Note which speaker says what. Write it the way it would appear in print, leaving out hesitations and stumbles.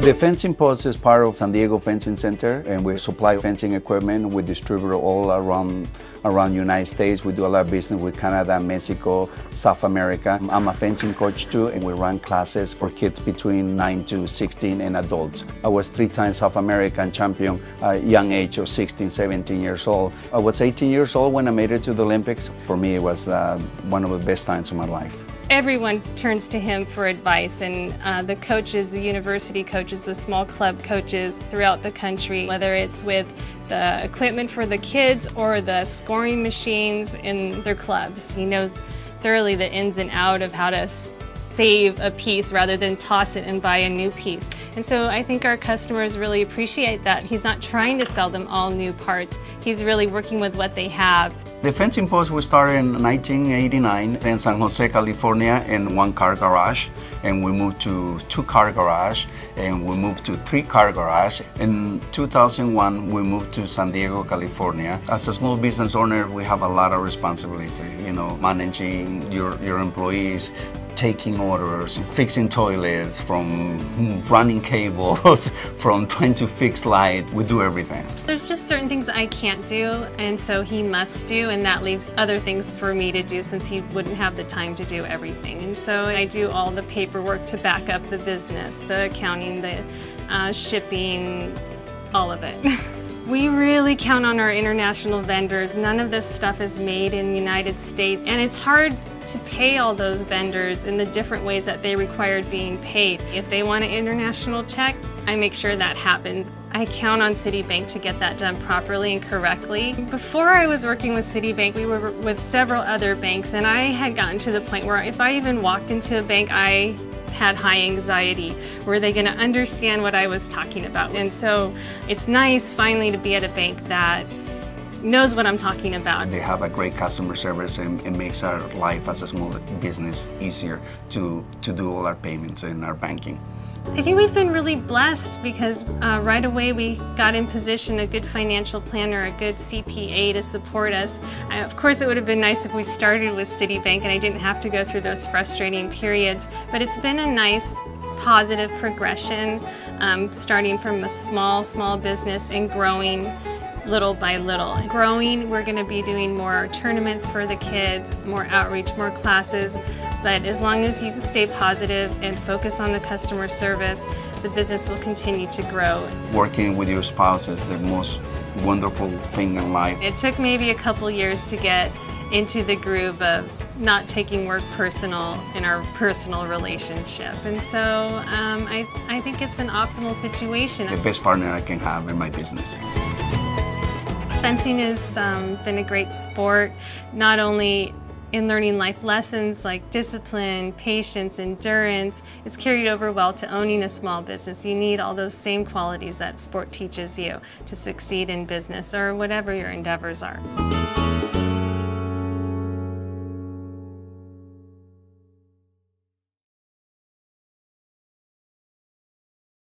Speaker 1: The fencing post is part of San Diego Fencing Center, and we supply fencing equipment. We distribute all around United States. We do a lot of business with Canada, Mexico, South America. I'm a fencing coach too, and we run classes for kids between 9 to 16 and adults. I was 3-time South American champion at a young age of 16, 17 years old. I was 18 years old when I made it to the Olympics. For me, it was one of the best times of my life.
Speaker 2: Everyone turns to him for advice, and the coaches, the university coaches, the small club coaches throughout the country, whether it's with the equipment for the kids or the scoring machines in their clubs. He knows thoroughly the ins and outs of how to save a piece rather than toss it and buy a new piece. And so I think our customers really appreciate that. He's not trying to sell them all new parts. He's really working with what they have.
Speaker 1: The fencing post we started in 1989 in San Jose, California, in 1-car garage, and we moved to 2-car garage, and we moved to 3-car garage. In 2001, we moved to San Diego, California. As a small business owner, we have a lot of responsibility, managing your employees, taking orders, fixing toilets, from running cables, from trying to fix lights. We do everything.
Speaker 2: There's just certain things I can't do, and so he must do, and that leaves other things for me to do since he wouldn't have the time to do everything. And so I do all the paperwork to back up the business, the accounting, the shipping, all of it. We really count on our international vendors. None of this stuff is made in the United States, and it's hard to pay all those vendors in the different ways that they required being paid. If they want an international check, I make sure that happens. I count on Citibank to get that done properly and correctly. Before I was working with Citibank, we were with several other banks, and I had gotten to the point where if I even walked into a bank, I had high anxiety. Were they going to understand what I was talking about? And so it's nice finally to be at a bank that knows what I'm talking about.
Speaker 1: They have a great customer service, and it makes our life as a small business easier to do all our payments and our banking.
Speaker 2: I think we've been really blessed because right away we got in position a good financial planner, a good CPA to support us. Of course, it would have been nice if we started with Citibank and I didn't have to go through those frustrating periods, but it's been a nice positive progression, starting from a small business and growing little by little. Growing, we're going to be doing more tournaments for the kids, more outreach, more classes, but as long as you stay positive and focus on the customer service, the business will continue to grow. Working with your spouse is the most wonderful thing in life. It took maybe a couple years to get into the groove of not taking work personal in our personal relationship, and so I think it's an optimal situation. The best partner I can have in my business. Fencing has been a great sport, not only in learning life lessons like discipline, patience, endurance. It's carried over well to owning a small business. You need all those same qualities that sport teaches you to succeed in business or whatever your endeavors are.